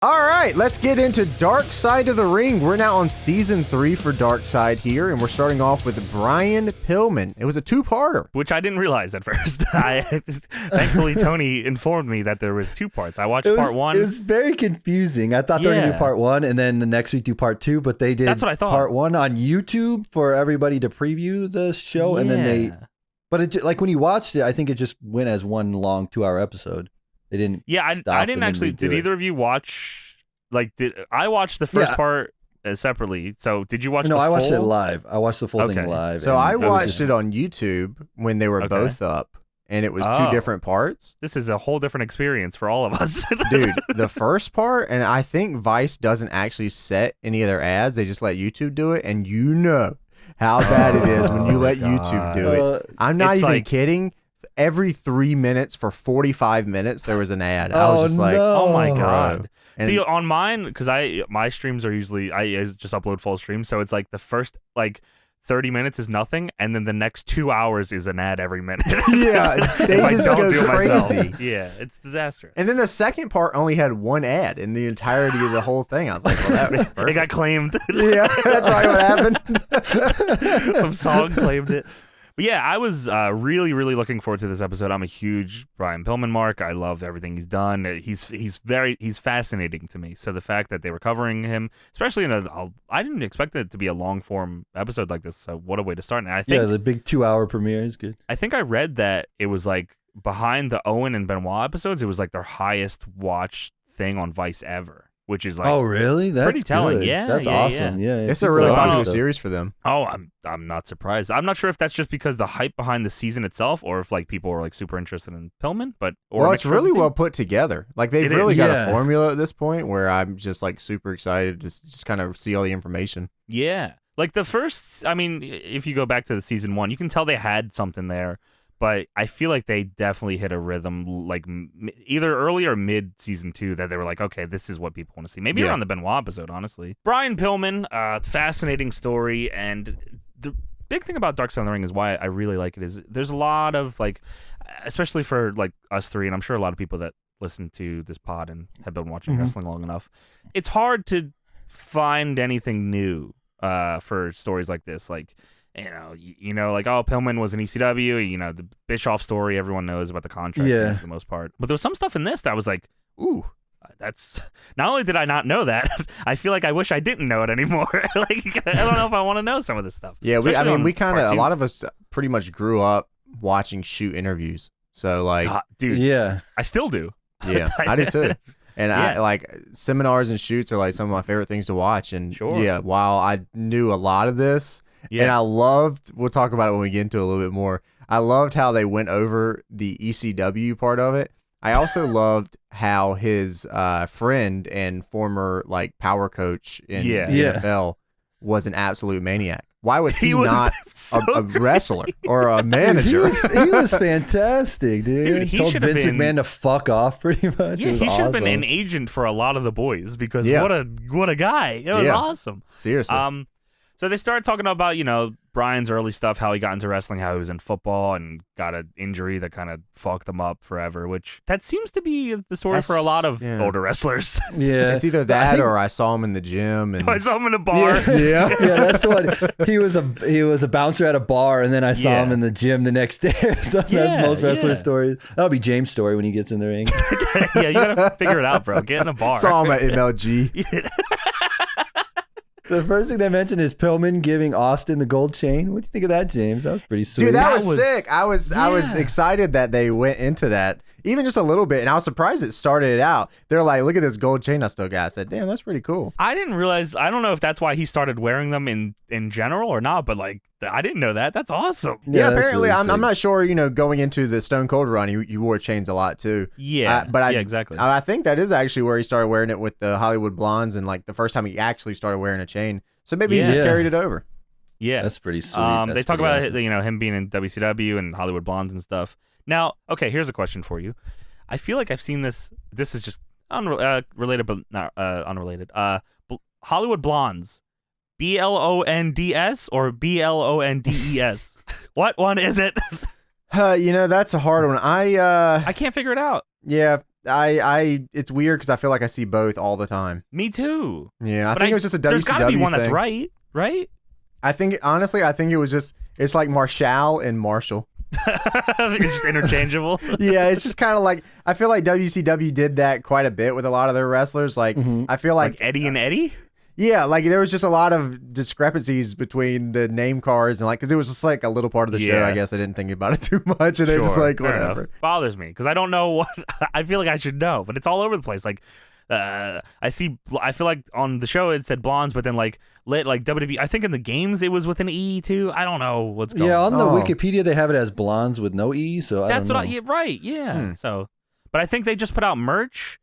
All right, let's get into Dark Side of the Ring. We're now on season 3 for Dark Side here, and we're starting off with Brian Pillman. It was a 2-parter. Which I didn't realize at first. Thankfully, Tony informed me that there was 2 parts. I watched part 1. It was very confusing. I thought they were going to do part 1 and then the next week do part 2, but they did That's what I thought. part 1 on YouTube for everybody to preview the show, and then they... But it, like when you watched it, I think it just went as one long 2-hour episode. They didn't. Yeah, I didn't actually. Did either of you watch? Like, I watched the first part separately. So, did you watch? No, I watched it live. I watched the full thing live. So I watched it on YouTube when they were both up, and it was 2 different parts. This is a whole different experience for all of us, dude. The first part, and I think Vice doesn't actually set any of their ads; they just let YouTube do it, and you know how bad it is when you let YouTube do it. I'm not even kidding. Every 3 minutes for 45 minutes, there was an ad. I was just like, oh my God. And see, on mine, because my streams are usually, I just upload full streams. So it's like the first, 30 minutes is nothing, and then the next 2 hours is an ad every minute. Yeah, they just go crazy. Yeah, it's disastrous. And then the second part only had 1 ad in the entirety of the whole thing. I was like, well, that was perfect. It got claimed. Yeah, that's right what happened. Some song claimed it. But yeah, I was really, really looking forward to this episode. I'm a huge Brian Pillman mark. I love everything he's done. He's fascinating to me. So the fact that they were covering him, especially I didn't expect it to be a long form episode like this. So what a way to start. And I think the big 2-hour premiere is good. I think I read that it was like behind the Owen and Benoit episodes, it was like their highest watched thing on Vice ever. Which is like, oh really? That's pretty telling. Good. Yeah, that's awesome. Yeah, it's a really popular series for them. Oh, I'm not surprised. I'm not sure if that's just because the hype behind the season itself, or if like people are like super interested in Pillman. But it's really well put together. Like they've really got a formula at this point where I'm just like super excited to just kind of see all the information. Yeah, like the first. I mean, if you go back to the season 1, you can tell they had something there. But I feel like they definitely hit a rhythm, like either early or mid season 2, that they were like, okay, this is what people want to see. Maybe around the Benoit episode, honestly. Brian Pillman, fascinating story, and the big thing about Dark Side of the Ring is why I really like it is there's a lot of like, especially for like us 3, and I'm sure a lot of people that listen to this pod and have been watching wrestling long enough, it's hard to find anything new for stories like this, like. Like, oh, Pillman was in ECW, the Bischoff story, everyone knows about the contract for the most part. But there was some stuff in this that was like, ooh, that's, not only did I not know that, I feel like I wish I didn't know it anymore. Like, I don't know if I want to know some of this stuff. Yeah, we kind of, a lot of us pretty much grew up watching shoot interviews. So, like, dude, I still do. Yeah, I do too. And I like seminars and shoots are like some of my favorite things to watch. And while I knew a lot of this, and I loved, we'll talk about it when we get into it a little bit more. I loved how they went over the ECW part of it. I also loved how his friend and former like power coach in the NFL was an absolute maniac. Why was he not a wrestler or a manager? He was fantastic, dude. He told Vince McMahon to fuck off pretty much. Yeah, he should have been an agent for a lot of the boys because what a guy. It was awesome. Seriously. So they started talking about, Brian's early stuff, how he got into wrestling, how he was in football and got an injury that kind of fucked him up forever, which that seems to be the story for a lot of older wrestlers. Yeah. It's either that or I saw him in the gym. And I saw him in a bar. Yeah, that's the one. He was a bouncer at a bar, and then I saw him in the gym the next day. So that's most wrestler stories. That'll be James' story when he gets in the ring. Yeah, you got to figure it out, bro. Get in a bar. Saw him at MLG. The first thing they mentioned is Pillman giving Austin the gold chain. What do you think of that, James? That was pretty sweet. Dude, that was sick. I was excited that they went into that, even just a little bit, and I was surprised it started it out. They're like, look at this gold chain I still got. I said, damn, that's pretty cool. I didn't realize, I don't know if that's why he started wearing them in general or not, but like, I didn't know that. That's awesome. Yeah, apparently, really I'm not sure, going into the Stone Cold run, you wore chains a lot too. Yeah, exactly. I think that is actually where he started wearing it with the Hollywood Blondes, and like the first time he actually started wearing a chain. So maybe he just carried it over. Yeah. That's pretty sweet. They talk about him being in WCW and Hollywood Blondes and stuff. Now, okay, here's a question for you. I feel like I've seen this. This is just related, but not unrelated. Hollywood Blondes. BLONDS or BLONDES? What one is it? That's a hard one. I can't figure it out. Yeah, It's weird because I feel like I see both all the time. Me too. Yeah, I think it was just a WCW There's got to be one thing. that's right? I think it was just, it's like Marshall and Marshall. It's just interchangeable. Yeah, it's just kind of like, I feel like WCW did that quite a bit with a lot of their wrestlers. Like, I feel like Eddie and Eddie. Yeah, like there was just a lot of discrepancies between the name cards and like, because it was just like a little part of the show. I guess I didn't think about it too much, and they're just like, whatever. Bothers me because I don't know what I feel like I should know, but it's all over the place. Like, I feel like on the show it said blondes, but then like WWE, I think in the games it was with an E too. I don't know what's going on. Yeah, on the Wikipedia they have it as blondes with no E, so that's what right. Yeah. So, but I think they just put out merch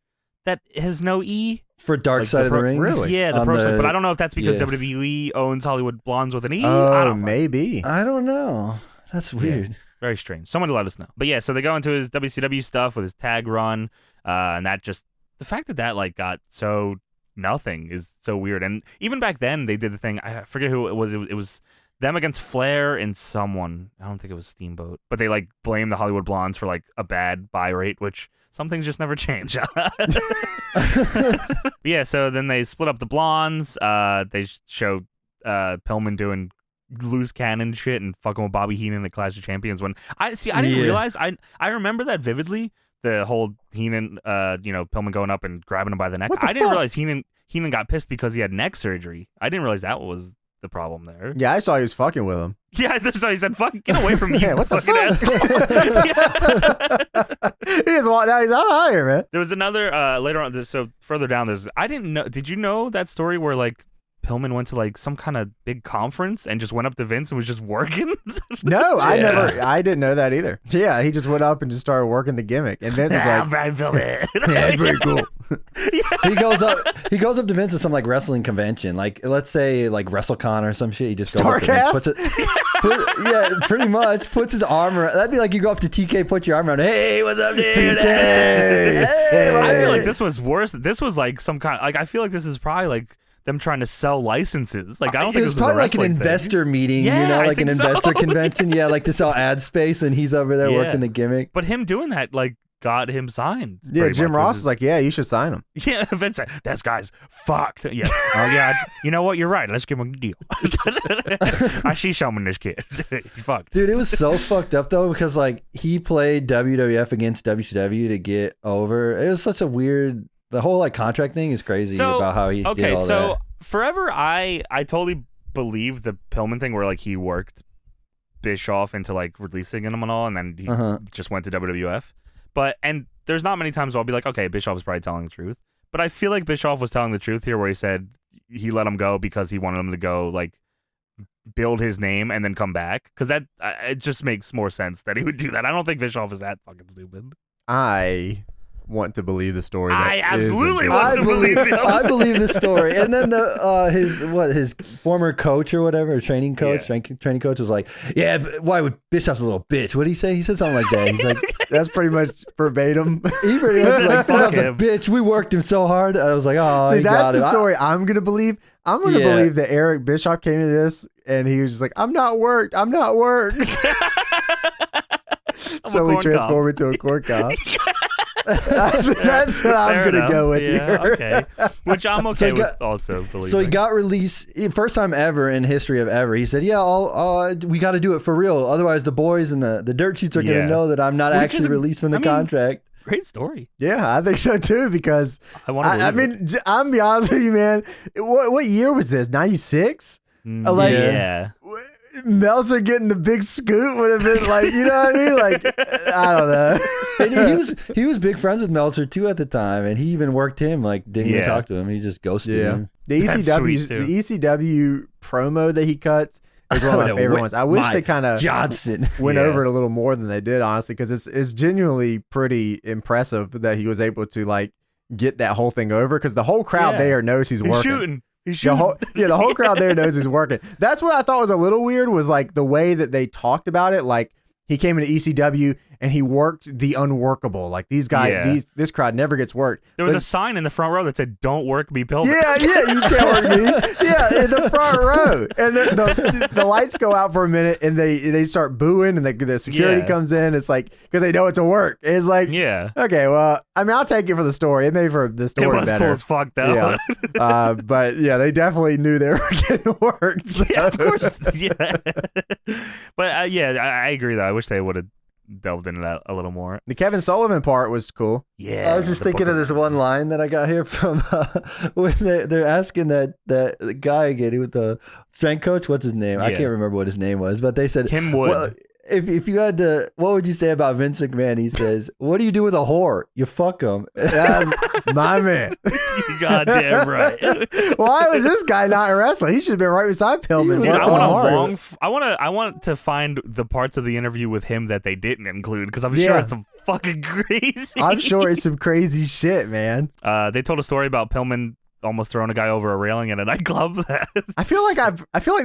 that has no E. For Dark Side of the Ring? Really? Yeah, the pro side. But I don't know if that's because WWE owns Hollywood Blondes with an E. Oh, maybe. I don't know. That's weird. Yeah, very strange. Someone let us know. But yeah, so they go into his WCW stuff with his tag run, and that just, the fact that like got so nothing is so weird. And even back then, they did the thing, I forget who it was. It was them against Flair and someone. I don't think it was Steamboat. But they like blamed the Hollywood Blondes for like a bad buy rate, which some things just never change. Yeah, so then they split up the blondes. They show Pillman doing loose cannon shit and fucking with Bobby Heenan at Clash of Champions. When I didn't realize. I remember that vividly. The whole Heenan, Pillman going up and grabbing him by the neck. I didn't realize Heenan got pissed because he had neck surgery. I didn't realize that was the problem there. Yeah, I saw he was fucking with him. Yeah, I saw he said, "Fuck, get away from me!" What the fuck? He just walked out. He's out here, man. There was another later on. So further down, I didn't know. Did you know that story where like Pillman went to like some kind of big conference and just went up to Vince and was just working? No, I didn't know that either. Yeah, he just went up and just started working the gimmick, and Vince was like, "Brian Pillman, yeah, it's pretty cool." He goes up to Vince at some like wrestling convention, like let's say like WrestleCon or some shit. He just goes up to Vince, pretty much puts his arm around. That'd be like you go up to TK, put your arm around. Hey, what's up, dude? Hey. I feel like this was worse. This was like some kind. Like I feel like this is probably like them trying to sell licenses. Like I don't think it was probably like an investor meeting, like an investor convention. Yeah, like to sell ad space, and he's over there working the gimmick. But him doing that, like, got him signed. Yeah, Jim Ross is like, yeah, you should sign him. Yeah, Vince said, that guy's fucked. Yeah. Oh, yeah. You know what? You're right. Let's give him a deal. I see something in this kid. He's fucked. Dude, it was so fucked up, though, because, like, he played WWF against WCW to get over. It was such a weird... The whole, like, contract thing is crazy about how he did all that. Okay, so forever, I totally believe the Pillman thing where, like, he worked Bischoff into, like, releasing him and all, and then he just went to WWF. And there's not many times where I'll be like, okay, Bischoff is probably telling the truth. But I feel like Bischoff was telling the truth here where he said he let him go because he wanted him to go, like, build his name and then come back. Because that it just makes more sense that he would do that. I don't think Bischoff is that fucking stupid. I want to believe the story. I absolutely want to believe it. I believe the story. And then his former coach or whatever, training coach was like, yeah, why would Bischoff's a little bitch? What did he say? He said something like that. He's like, that's pretty much verbatim. He pretty much like, Bischoff's a bitch. We worked him so hard. I was like, oh, see, that's the story I'm gonna believe. I'm gonna believe that Eric Bischoff came to this and he was just like, I'm not worked. Slowly transformed into a corn cob. That's what I'm going to go with here. Okay. Which I'm okay with also believing. So he got released, first time ever in history of ever. He said, yeah, we got to do it for real. Otherwise, the boys and the dirt sheets are going to know that I'm not actually released from the contract. Great story. Yeah, I think so too, because I'm going to be honest with you, man. What year was this? 96? Yeah. Meltzer getting the big scoot would have been like, you know what I mean? Like, I don't know. And he was big friends with Meltzer too at the time, and he even worked him. Like, didn't even talk to him. He just ghosted him. The ECW promo that he cuts is one of my favorite ones. I wish they kind of went over it a little more than they did, honestly, because it's genuinely pretty impressive that he was able to like get that whole thing over, because the whole crowd there knows he's working. Shooting. The whole crowd there knows he's working. That's what I thought was a little weird, was like the way that they talked about it. Like, he came into ECW and he worked the unworkable. Like these guys, this crowd never gets worked. There was a sign in the front row that said, "Don't work me, Pillman." Yeah, you can't work me. Yeah, in the front row. And the lights go out for a minute, and they start booing, and the security comes in. It's like, because they know it's a work. It's like, okay, well, I mean, I'll take it for the story. It made for the story better. It was cool as fuck, though. Yeah. But yeah, they definitely knew they were getting worked. So. Yeah, of course. Yeah. But I agree, though. I wish they would have delved into that a little more. The Kevin Sullivan part was cool. Yeah. I was just thinking of this one line that I got here from when they're asking that guy again with the strength coach. What's his name? I can't remember what his name was, but they said Kim Wood. Well, if you had to, what would you say about Vince McMahon? He says, "What do you do with a whore? You fuck him." That's my man. You goddamn right. Why was this guy not in wrestling? He should have been right beside Pillman. I want to find the parts of the interview with him that they didn't include, because I'm sure it's some fucking crazy. I'm sure it's some crazy shit, man. They told a story about Pillman almost throwing a guy over a railing at a nightclub. I feel like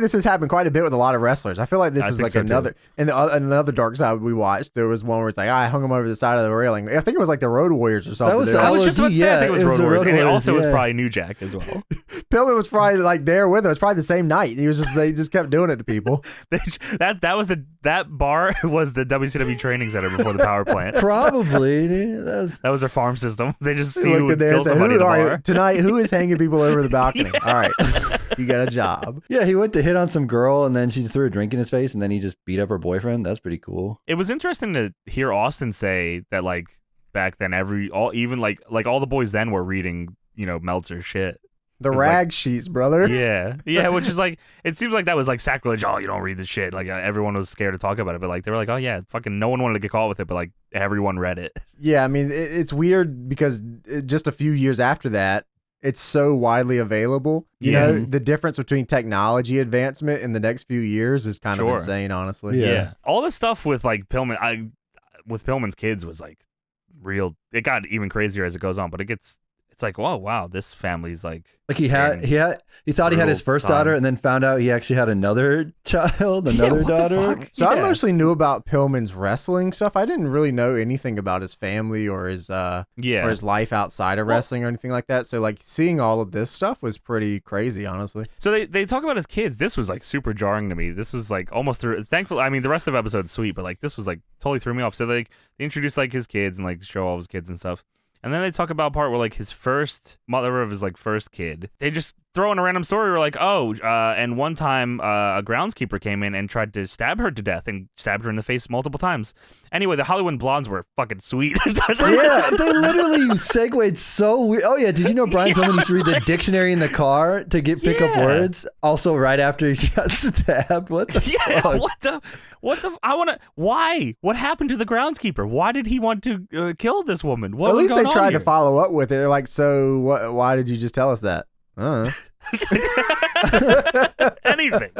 this has happened quite a bit with a lot of wrestlers. I feel like this was like another Dark Side we watched. There was one where it's like, I hung him over the side of the railing. I think it was like the Road Warriors or something. I was just about to say, I think it was Road Warriors, and it also was probably New Jack as well. Pillman was probably like there with him. It was probably the same night. They just kept doing it to people. that bar was the WCW training center before the power plant. Probably. That was their farm system. They just see who would kill somebody in the bar. Tonight, who is hanging people over the balcony? All right, you got a job. Yeah, he went to hit on some girl, and then she threw a drink in his face, and then he just beat up her boyfriend. That's pretty cool. It was interesting to hear Austin say that, like, back then, all the boys then were reading, Meltzer's shit. The rag sheets, brother. Yeah, which is like, it seems like that was like sacrilege. Oh, you don't read the shit. Like, everyone was scared to talk about it, but like they were like, oh yeah, fucking no one wanted to get caught with it, but like everyone read it. Yeah, I mean, it's weird because just a few years after that, it's so widely available. You know, the difference between technology advancement in the next few years is kind of insane, honestly. Yeah. All the stuff with like Pillman, with Pillman's kids was like real. It got even crazier as it goes on, but it's like, whoa, wow, this family's like he thought he had his first daughter, and then found out he actually had another child, another daughter. So I mostly knew about Pillman's wrestling stuff. I didn't really know anything about his family or his or his life outside of wrestling or anything like that. So like seeing all of this stuff was pretty crazy, honestly. So they talk about his kids. This was like super jarring to me. This was like almost through. Thankfully, I mean, the rest of the episode's sweet, but like this was like totally threw me off. So they introduce like his kids and like show all his kids and stuff. And then they talk about a part where like his first mother of his like first kid, they just throw in a random story where like, and one time a groundskeeper came in and tried to stab her to death and stabbed her in the face multiple times. Anyway, the Hollywood Blondes were fucking sweet. Yeah, they literally segued so weird. Oh yeah, did you know Brian Pillman used to read the dictionary in the car to pick up words? Also, right after he got stabbed. What the fuck? Why? What happened to the groundskeeper? Why did he want to kill this woman? What was going on? At least they tried to follow up with it. They're like, so why did you just tell us that? Anything.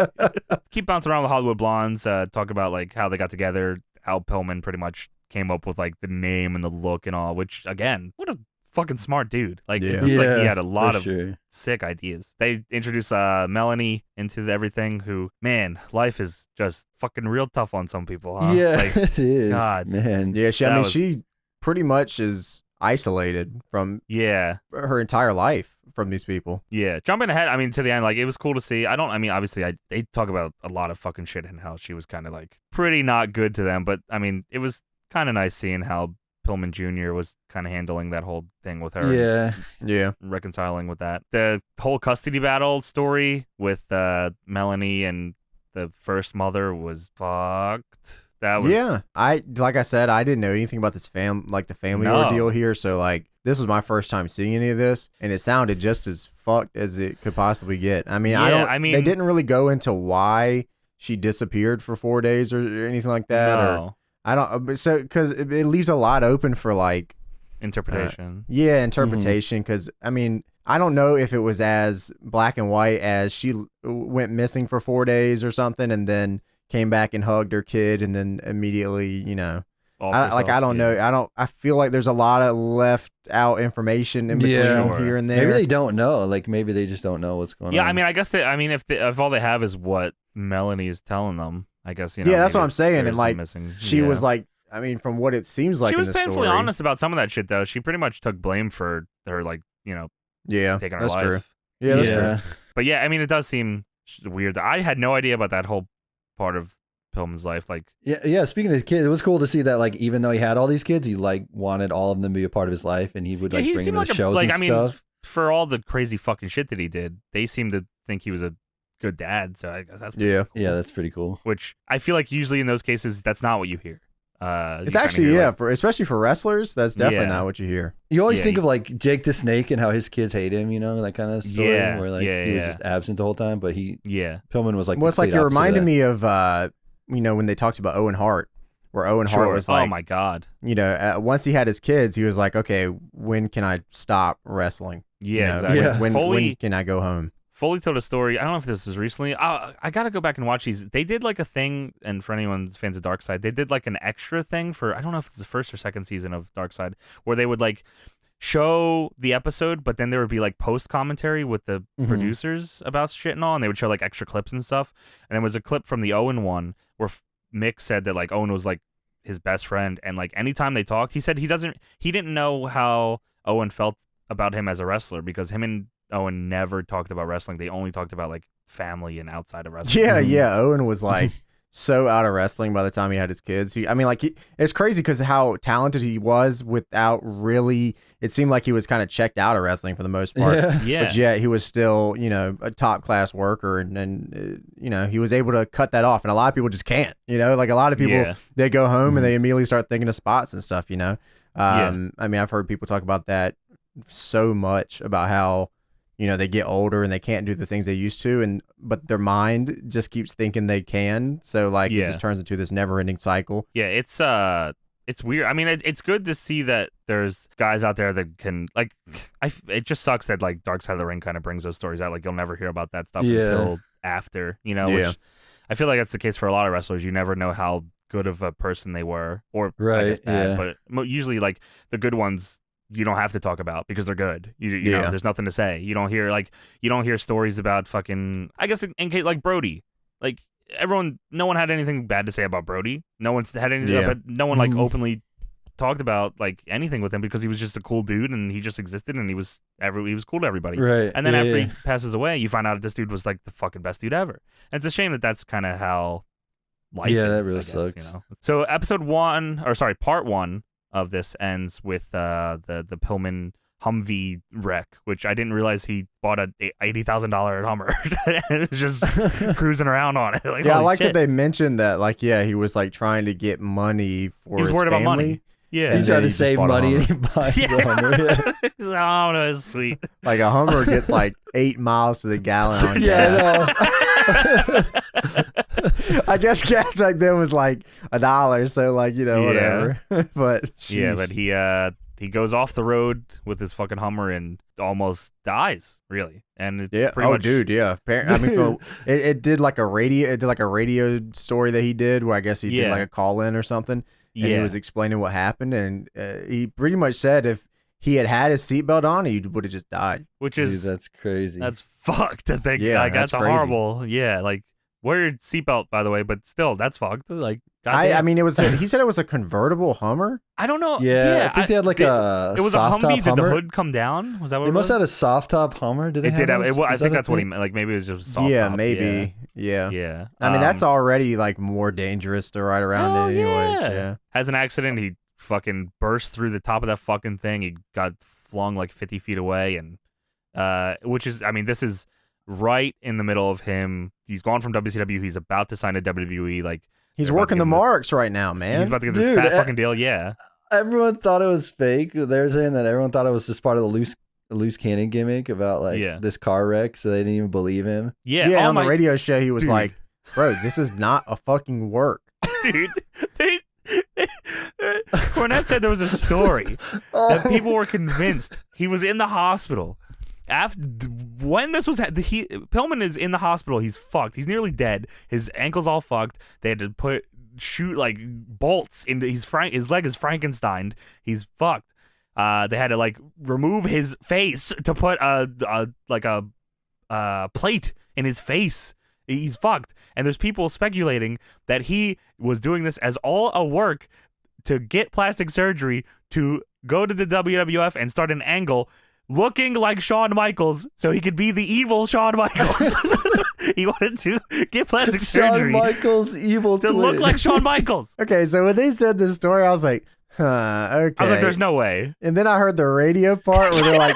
Keep bouncing around with Hollywood Blondes. Talk about like how they got together. How Pillman pretty much came up with like the name and the look and all. Which again, what a fucking smart dude. Like it seems like he had a lot of sick ideas. They introduce Melanie into everything. Who, man, life is just fucking real tough on some people. Huh? Yeah, like, it is. God, man. Yeah, she pretty much is isolated from her entire life from these people. Yeah, jumping ahead, I mean, to the end, like, it was cool to see. Obviously, they talk about a lot of fucking shit and how she was kind of like pretty not good to them, but I mean, it was kind of nice seeing how Pillman Jr. was kind of handling that whole thing with her. Yeah. Reconciling with that. The whole custody battle story with Melanie and the first mother was fucked. That was like I said, I didn't know anything about this the family ordeal here, so like this was my first time seeing any of this, and it sounded just as fucked as it could possibly get. I mean, they didn't really go into why she disappeared for 4 days or anything like that. No. Or I don't. So because it leaves a lot open for like interpretation. Interpretation. Because I mean, I don't know if it was as black and white as she went missing for 4 days or something, and then came back and hugged her kid, and then immediately, I don't know. I feel like there's a lot of left out information in between here and there. Maybe they don't know. Like maybe they just don't know what's going on. Yeah, I mean, I guess if all they have is what Melanie is telling them, I guess Yeah, that's what I'm saying. And like she was like, I mean, from what it seems like, she was in the painfully story, honest about some of that shit, though. She pretty much took blame for her, like, taking her that's life. true. Yeah, that's true. But yeah, I mean, it does seem weird. I had no idea about that whole part of Pillman's life. Like, yeah. Speaking of kids, it was cool to see that, like, even though he had all these kids, he like wanted all of them to be a part of his life, and he would like bring them to the shows and stuff. For all the crazy fucking shit that he did, they seem to think he was a good dad. So I guess that's cool. Yeah, that's pretty cool. Which I feel like usually in those cases, that's not what you hear. It's actually especially for wrestlers, that's definitely not what you hear. You always think of like Jake the Snake and how his kids hate him, that kind of story where like he was just absent the whole time, but Pillman was like. Well, it's like you're reminding me of when they talked about Owen Hart, where Owen Hart was like, oh my god, once he had his kids, he was like, okay, when can I stop wrestling? Exactly. When can I go home? Foley told a story. I don't know if this was recently. I got to go back and watch these. They did like a thing, and for anyone fans of Dark Side, they did like an extra thing for, I don't know if it's the first or second season of Dark Side, where they would like show the episode, but then there would be like post commentary with the producers about shit and all, and they would show like extra clips and stuff. And there was a clip from the Owen one where Mick said that like Owen was like his best friend, and like anytime they talked, he said he didn't know how Owen felt about him as a wrestler, because him and Owen never talked about wrestling. They only talked about like family and outside of wrestling. Yeah. Owen was like so out of wrestling by the time he had his kids. It's crazy because how talented he was without really. It seemed like he was kind of checked out of wrestling for the most part. Yeah. But yet he was still, a top class worker, and he was able to cut that off. And a lot of people just can't. Like a lot of people, they go home and they immediately start thinking of spots and stuff. I mean, I've heard people talk about that so much about how. They get older and they can't do the things they used to, but their mind just keeps thinking they can. So it just turns into this never-ending cycle. Yeah, it's weird. I mean, it's good to see that there's guys out there that can like. It just sucks that like Dark Side of the Ring kind of brings those stories out. Like you'll never hear about that stuff until after. Which I feel like that's the case for a lot of wrestlers. You never know how good of a person they were, or I guess bad. But usually, like the good ones, you don't have to talk about because they're good. You know, there's nothing to say. You don't hear stories about fucking. I guess in case like Brody, like no one had anything bad to say about Brody. No one's had anything, but no one like openly talked about like anything with him because he was just a cool dude and he just existed and he was cool to everybody. Right. And then after he passes away, you find out this dude was like the fucking best dude ever. And it's a shame that that's kind of how life is. Yeah, that really sucks. So part one of this ends with the Pillman Humvee wreck, which I didn't realize he bought a $80,000 Hummer and was just cruising around on it. Like, I like that they mentioned that. Like, he was like trying to get money for. He was his worried family. about money. Yeah, he's trying to save money and he buys the Hummer. He's like, oh no, it's sweet. Like a Hummer gets like 8 miles to the gallon on gas. I guess gas back then was like $1, so like whatever. But but he goes off the road with his fucking Hummer and almost dies, really. And it's pretty much, dude, yeah. I mean, it did like a radio story that he did where I guess he did like a call in or something. And he was explaining what happened, and he pretty much said if he had his seatbelt on, he would have just died. Which is that's crazy. That's fucked to think. Yeah, like that's horrible. Yeah, like wear your seatbelt, by the way, but still, that's fucked. Like, I mean, it was. He said it was a convertible Hummer. I don't know. Yeah, I think they had like a. It was a soft Humvee. top Did Hummer? the hood come down? Was that what They it must was? have had a soft top Hummer. Did they? It did have. I think that's what he meant. meant. Like maybe it was just soft. Yeah, top. maybe. Yeah. Yeah. I mean, that's already like more dangerous to ride around in, anyways. Yeah. Has an accident. He fucking burst through the top of that fucking thing. He got flung like 50 feet away, and which is, I mean, this is right in the middle of him. He's gone from WCW. He's about to sign a WWE. Like he's working the marks right now, man. He's about to get this fat fucking deal. Yeah. Everyone thought it was fake. They were saying that everyone thought it was just part of the loose cannon gimmick about like this car wreck, so they didn't even believe him. Yeah. On the radio show, he was like, "Bro, this is not a fucking work, dude." Cornette said there was a story that people were convinced he was in the hospital. When this was Pillman is in the hospital. He's fucked. He's nearly dead. His ankle's all fucked. They had to shoot like bolts into his leg is Frankensteined. He's fucked. They had to like remove his face to put a plate in his face. He's fucked. And there's people speculating that he was doing this as all a work to get plastic surgery to go to the WWF and start an angle looking like Shawn Michaels so he could be the evil Shawn Michaels. He wanted to get plastic surgery. Shawn Michaels evil to twin. look like Shawn Michaels. Okay, so when they said this story, I was like, okay. I was like, there's no way. And then I heard the radio part where they're like...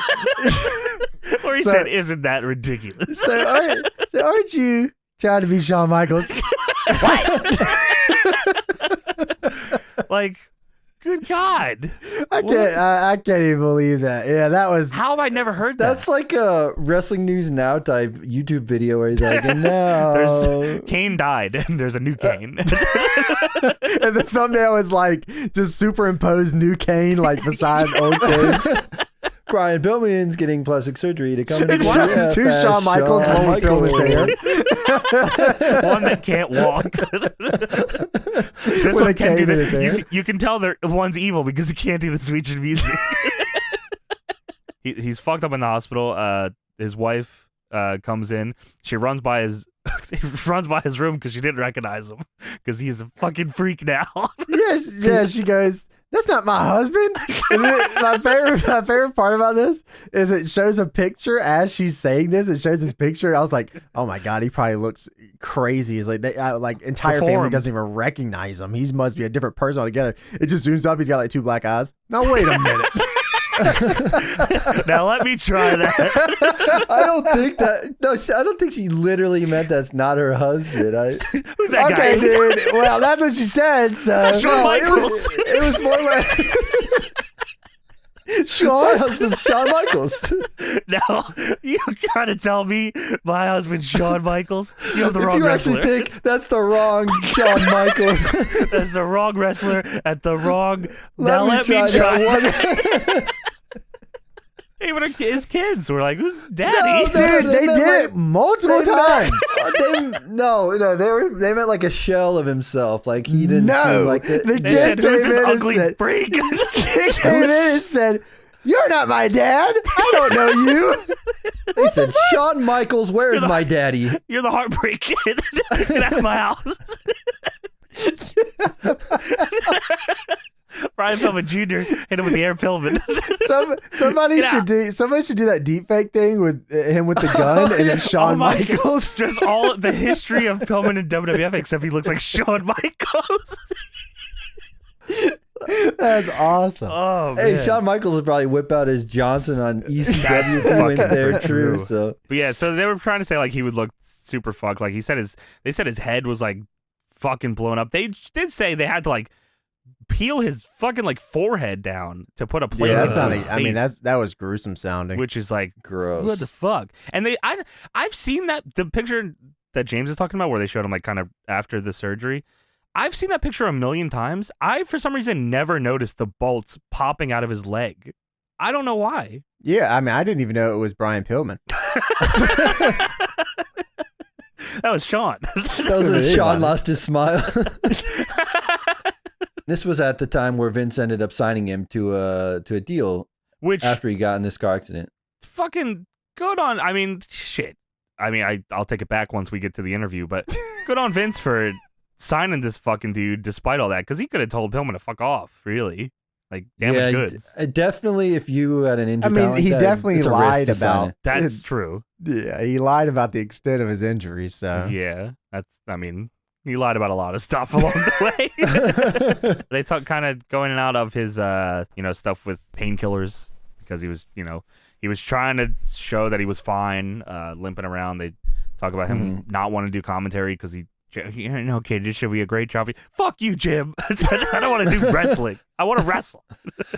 Where he said, isn't that ridiculous? So aren't you trying to be Shawn Michaels? Like, good God. I can't even believe that. Yeah, that was... How have I never heard that? That's like a Wrestling News Now type YouTube video where he's like, no. Kane died, and there's a new Kane. And the thumbnail is like just superimposed new Kane like beside old Kane. Brian Pillman's getting plastic surgery to come into It shows two Shawn Michaels, one with Pillman's hair. One that can't walk. This one can do that. You can tell one's evil because he can't do the Swedish music. He's fucked up in the hospital. His wife comes in. She runs by his room because she didn't recognize him because he's a fucking freak now. Yeah. She goes, "That's not my husband." And then my favorite part about this is it shows a picture as she's saying this. It shows his picture. I was like, "Oh my God, he probably looks crazy." It's like entire family doesn't even recognize him. He must be a different person altogether. It just zooms up. He's got like two black eyes. Now wait a minute. Now let me try that. I don't think that. No, I don't think she literally meant that's not her husband. Who's that guy? Okay, dude. Well, that's what she said. So Shawn Michaels. It was more like my husband's Shawn Michaels. Now you trying to tell me my husband's Shawn Michaels? You have the wrong wrestler. If you actually think that's the wrong Shawn Michaels, that's the wrong wrestler at the wrong. Let me try that. Even his kids were like, "Who's daddy?" No, they did it multiple times. They meant like a shell of himself. Like he didn't seem like it. They said, "Who's this ugly freak?" He came in and said, "You're not my dad. I don't know you." They said, "Shawn Michaels, where is my daddy?" You're the Heartbreak Kid. Get out of my house. Brian Pillman Jr. hit him with the air Pillman. Somebody should do that deep fake thing with him with the gun and it's Shawn Michaels. Just all the history of Pillman in WWF except he looks like Shawn Michaels. That's awesome. Oh man. Hey, Shawn Michaels would probably whip out his Johnson on ECW if he went there true. So but yeah, so they were trying to say like he would look super fucked. Like they said his head was like fucking blown up. They did say they had to like peel his fucking like forehead down to put a plate. Yeah, that's not. I mean, that was gruesome sounding. Which is like gross. What the fuck? And I've seen the picture that James is talking about where they showed him like kind of after the surgery. I've seen that picture a million times. I for some reason never noticed the bolts popping out of his leg. I don't know why. Yeah, I mean, I didn't even know it was Brian Pillman. That was Shawn. That was when Shawn lost his smile. This was at the time where Vince ended up signing him to a deal, which after he got in this car accident. Fucking good on. I mean, shit. I mean, I'll take it back once we get to the interview, but good on Vince for signing this fucking dude despite all that, because he could have told Pillman to fuck off. Really, like damaged goods. Definitely, if you had an injury. I mean, he definitely lied about. That's true. Yeah, he lied about the extent of his injury. So yeah, I mean, he lied about a lot of stuff along the way. They talk kind of going in and out of his, stuff with painkillers because he was trying to show that he was fine, limping around. They talk about him not wanting to do commentary because okay, this should be a great job. Fuck you, Jim. I don't want to do wrestling. I want to wrestle.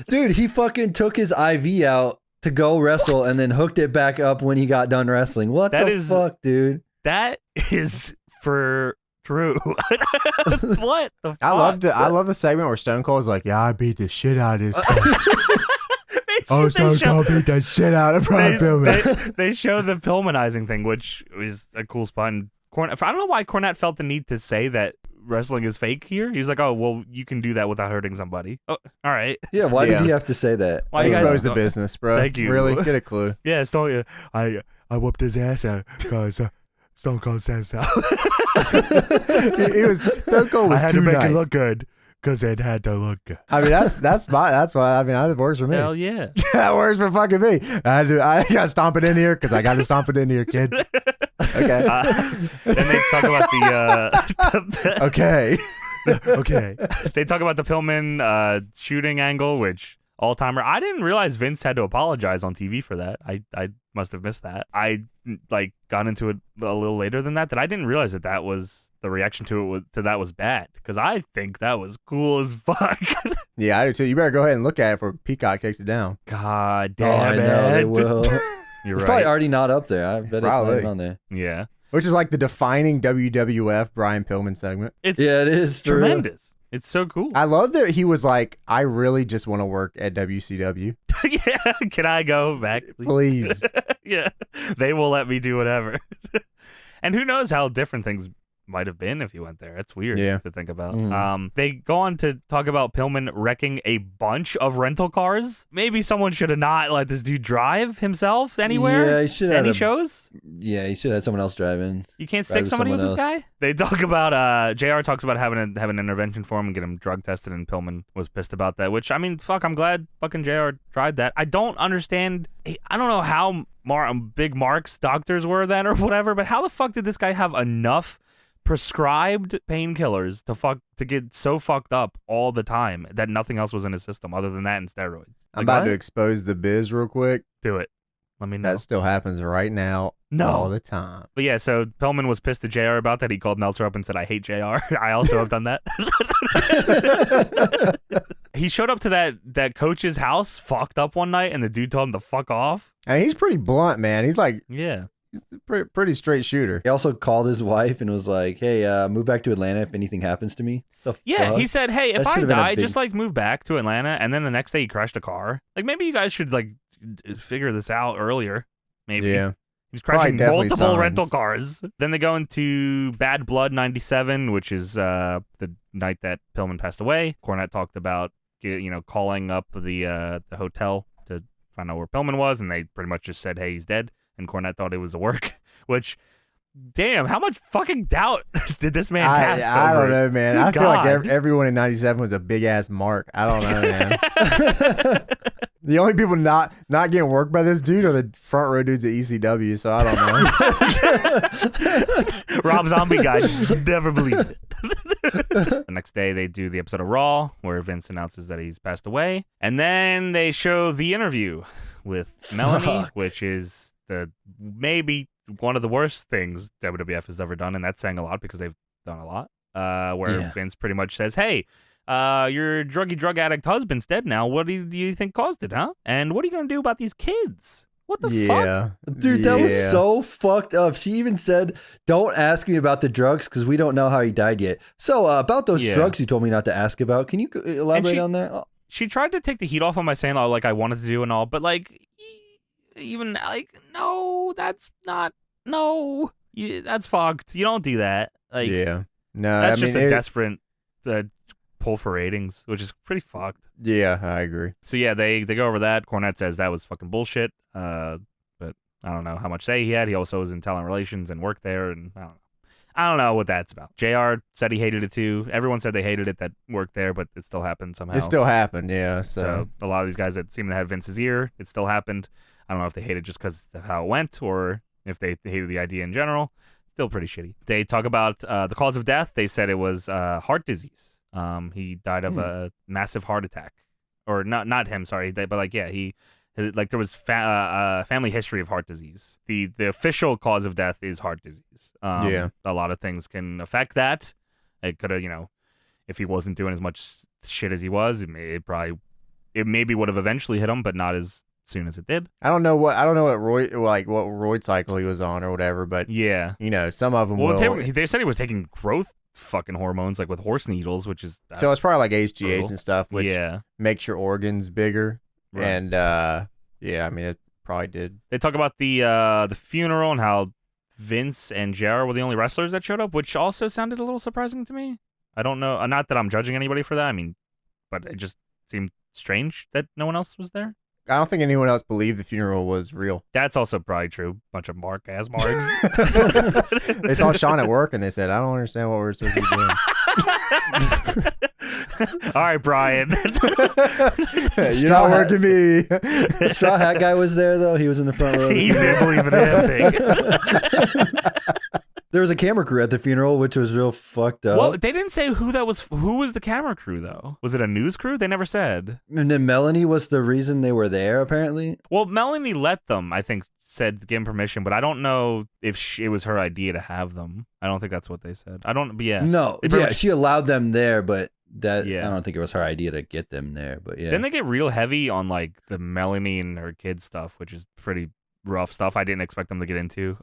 Dude, he fucking took his IV out to go wrestle and then hooked it back up when he got done wrestling. What the fuck, dude? That is for true. What the fuck? I love the segment where Stone Cold's like, "Yeah, I beat the shit out of this." Stone Cold beat the shit out of Brian Pillman. They show the Pillmanizing thing, which is a cool spot. And I don't know why Cornette felt the need to say that wrestling is fake here. He's like, "Oh, well, you can do that without hurting somebody." Oh, all right. Yeah, why did he have to say that? Why expose the business, bro? Thank you. Really, get a clue. Yeah, I whooped his ass out because Stone Cold says so. Stone Cold was I had too to make nice. it look good Because it had to look good. I mean, that's why. I mean, that works for me. Hell yeah. That works for fucking me. I got to stomp it in here because I got to stomp it in here, kid. Okay. Then they talk about the okay. okay. They talk about the Pillman shooting angle, which all-timer. I didn't realize Vince had to apologize on TV for that. I must have missed that. I got into it a little later than that I didn't realize that was the reaction to that was bad, because I think that was cool as fuck. Yeah, I do too. You better go ahead and look at it before Peacock takes it down. God damn it. I know they will. You're It's right. probably already not up there. I bet Probably. it's not on there. Yeah. Which is like the defining WWF Brian Pillman segment. It's Yeah, it is for real. tremendous. It's so cool. I love that he was like, I really just want to work at WCW. Yeah. Can I go back, Please. Yeah. They will let me do whatever. And who knows how different things might have been if you went there. It's weird to think about. They go on to talk about Pillman wrecking a bunch of rental cars. Maybe someone should have not let this dude drive himself anywhere. Yeah, he should Any have shows. Yeah, he should have someone else driving. You can't stick somebody with this guy. They talk about JR talks about having an intervention for him and get him drug tested, and Pillman was pissed about that. Which, I mean, fuck, I'm glad fucking JR tried that. I don't understand. I don't know how big Mark's doctors were then or whatever, but how the fuck did this guy have enough prescribed painkillers to get so fucked up all the time that nothing else was in his system other than that and steroids? I'm about to expose the biz real quick. Do it. Let me know. That still happens right now. All the time. But yeah, so Pillman was pissed at JR about that. He called Meltzer up and said, I hate JR. I also have done that. He showed up to that coach's house fucked up one night, and the dude told him to fuck off. And he's pretty blunt, man. He's like, yeah. He's a pretty straight shooter. He also called his wife and was like, hey, move back to Atlanta if anything happens to me. Yeah, he said, hey, if I die, just like move back to Atlanta. And then the next day he crashed a car. Like, maybe you guys should like figure this out earlier. Maybe. Yeah. He's crashing multiple rental cars. Then they go into Bad Blood 97, which is the night that Pillman passed away. Cornette talked about calling up the hotel to find out where Pillman was, and they pretty much just said, hey, he's dead. And Cornette thought it was a work, which, damn, how much fucking doubt did this man cast? I don't know, man. I feel like everyone in 97 was a big ass mark. I don't know, man. The only people not getting worked by this dude are the front row dudes at ECW, so I don't know. Rob Zombie guy never believed it. The next day they do the episode of Raw where Vince announces that he's passed away, and then they show the interview with Melanie, which is maybe one of the worst things WWF has ever done, and that's saying a lot because they've done a lot. Where Vince pretty much says, "Hey, your drug addict husband's dead now. What do you think caused it, huh? And what are you gonna do about these kids? What the fuck, dude? That was so fucked up. She even said, "Don't ask me about the drugs because we don't know how he died yet." So about those drugs you told me not to ask about. Can you elaborate on that? Oh. She tried to take the heat off on my saying, "Oh, like I wanted to do and all," but like. Even like that's fucked. You don't do that. Like no, that's just a desperate pull for ratings, which is pretty fucked. Yeah, I agree. So yeah, they go over that. Cornette says that was fucking bullshit. But I don't know how much say he had. He also was in talent relations and worked there, and I don't know what that's about. JR said he hated it too. Everyone said they hated it that worked there, but it still happened somehow. It still happened, yeah. So a lot of these guys that seem to have Vince's ear, it still happened. I don't know if they hated just because of how it went or if they hated the idea in general. Still pretty shitty. They talk about the cause of death. They said it was heart disease. He died of a massive heart attack. Or not him, sorry. But like, yeah, there was family history of heart disease. The official cause of death is heart disease. A lot of things can affect that. It could have, if he wasn't doing as much shit as he was, it maybe would have eventually hit him, but not as soon as it did. I don't know what roid cycle he was on or whatever, but yeah, some of them they said he was taking growth fucking hormones like with horse needles, which is so it's probably like HGH and stuff, which yeah, makes your organs bigger. Right. And I mean it probably did. They talk about the funeral and how Vince and JR were the only wrestlers that showed up, which also sounded a little surprising to me. I don't know, not that I'm judging anybody for that. I mean, but it just seemed strange that no one else was there. I don't think anyone else believed the funeral was real. That's also probably true. Bunch of marks. They saw Sean at work and they said, I don't understand what we're supposed to be doing. All right, Brian. You're not working me. The straw hat guy was there though. He was in the front row. He didn't believe in anything. There was a camera crew at the funeral, which was real fucked up. Well, they didn't say who that was. Who was the camera crew though? Was it a news crew? They never said. And then Melanie was the reason they were there, apparently. Well, Melanie let them, I think, said to give him permission, but I don't know if it was her idea to have them. I don't think that's what they said. I don't. But yeah. No. Yeah, she allowed them there, but I Yeah. don't think it was her idea to get them there. But yeah. Didn't they get real heavy on like the Melanie and her kids stuff, which is pretty rough stuff. I didn't expect them to get into.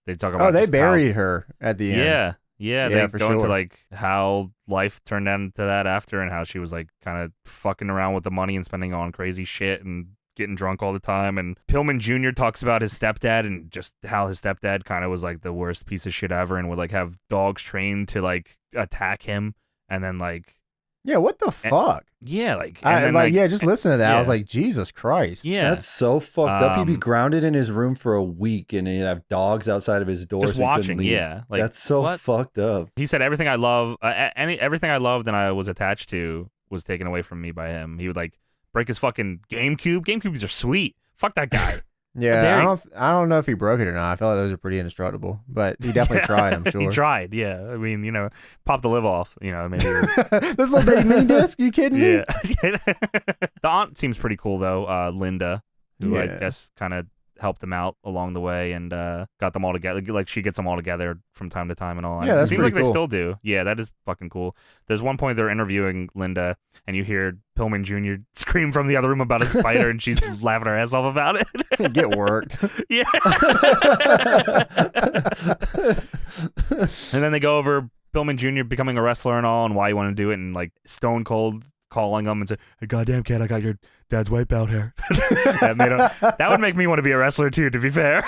They talk about. Oh, they buried her at the end. Yeah, Yeah, they for go into sure. like how life turned into that after, and how she was like kind of fucking around with the money and spending on crazy shit and getting drunk all the time. And Pillman Jr. talks about his stepdad and just how his stepdad kind of was like the worst piece of shit ever, and would like have dogs trained to like attack him, and then like Yeah, what the fuck? yeah, like I, and then, like, yeah, just listen to that. I was yeah. like, Jesus Christ. yeah, That's so fucked up. He'd be Um, grounded in his room for a week, and he'd have dogs outside of his door. just so he couldn't watching. leave. Yeah, like That's so what? fucked up. He said everything I love, everything I loved and I was attached to was taken away from me by him. He would like break his fucking GameCube. GameCubes are sweet. Fuck that guy. Yeah, Very- I don't know if he broke it or not. I feel like those are pretty indestructible, but he definitely tried, I'm sure. He tried. Yeah, I mean, popped the live off. Maybe. This little baby mini disc, you kidding me? Yeah. The aunt seems pretty cool though. Linda, who I Yeah. guess kind of helped them out along the way and got them all together. Like she gets them all together from time to time and all. Yeah, it that's seems like pretty they cool. still do. Yeah, that is fucking cool. There's one point they're interviewing Linda, and you hear Pillman Jr. scream from the other room about his spider, and she's laughing her ass off about it. Get worked. Yeah. And then they go over Pillman Jr. becoming a wrestler and all, and why you want to do it, and like Stone Cold calling him and say, "Hey, goddamn kid, I got your dad's white belt hair." That would make me want to be a wrestler too, to be fair.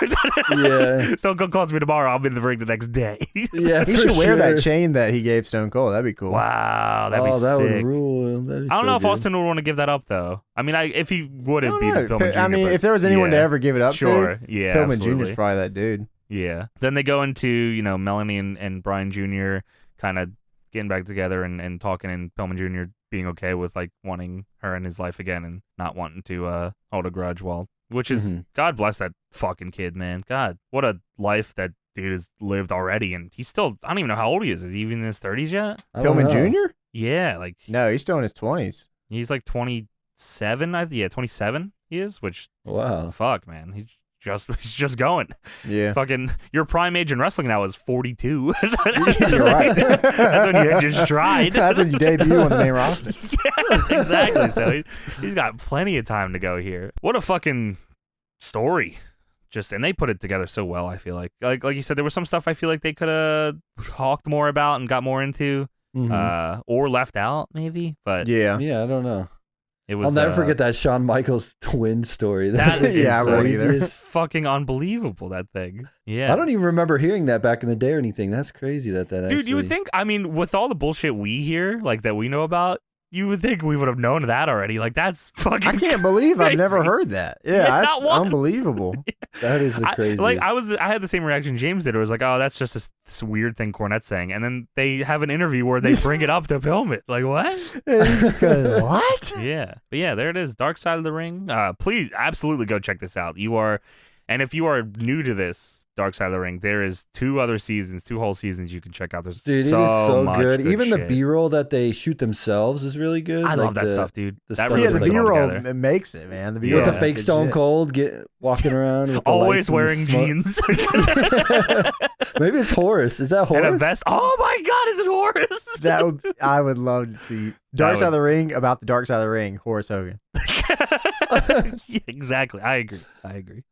Yeah. Stone Cold calls me tomorrow, I'll be in the ring the next day. Yeah, He for should wear that sure. chain that he gave Stone Cold. That'd be cool. Wow, that'd be that sick. would rule. That'd be I don't so know if good. Austin would want to give that up though. I mean, if he I wouldn't don't be the know. Pillman Jr. I mean, but if there was anyone to yeah, ever give it up sure, to, yeah, Pillman absolutely. Jr. is probably that dude. Yeah. Then they go into, Melanie and Brian Jr. kind of getting back together and talking, and Pillman Jr. being okay with like wanting her in his life again and not wanting to hold a grudge, which is God bless that fucking kid, man. God, what a life that dude has lived already, and he's still, I don't even know how old he is. Is he even in his 30s yet? I don't Pillman know. Jr.? Yeah, like No, he's still in his 20s. he's like 27. 27 he is, which Wow. fuck, man. He's just going. Yeah. Fucking your prime age in wrestling now is 42. You're right. That's when you just tried. That's when you debut on the main roster. Yeah, exactly. So he's got plenty of time to go here. What a fucking story. And they put it together so well, I feel like. Like you said, there was some stuff I feel like they could have talked more about and got more into, or left out maybe. But Yeah. Yeah, I don't know. it was. I'll never forget that Shawn Michaels twin story. That is Yeah, I so won't either. fucking unbelievable, that thing. Yeah. I don't even remember hearing that back in the day or anything. That's crazy that Dude, you would think, I mean, with all the bullshit we hear, like that we know about, you would think we would have known that already. Like, that's fucking I can't believe I've never crazy. heard that. Yeah, Yeah, not that's once. unbelievable. that is the crazy. I had the same reaction James did. It was like, oh, that's just this weird thing Cornette's saying. And then they have an interview where they bring it up to film it. Like, what? And he just goes, what? Yeah. But yeah, there it is. Dark Side of the Ring. Please absolutely go check this out. And if you are new to this Dark Side of the Ring, there is 2 whole seasons you can check out. There's Dude, so it is so much good. Even the shit. B-roll that they shoot themselves is really good. I love Like that stuff, dude. the That stuff really Yeah, the with, puts it all B-roll together. it makes it, man. The with B-roll the is fake good Stone shit. Cold walking around. With the Always lights and the wearing smoke. jeans. Maybe it's Horace. Is that Horace? And a vest. Oh my God, is it Horace? I would love to see Dark Side of the Ring about the Dark Side of the Ring, Horace Hogan. Yeah, exactly. I agree.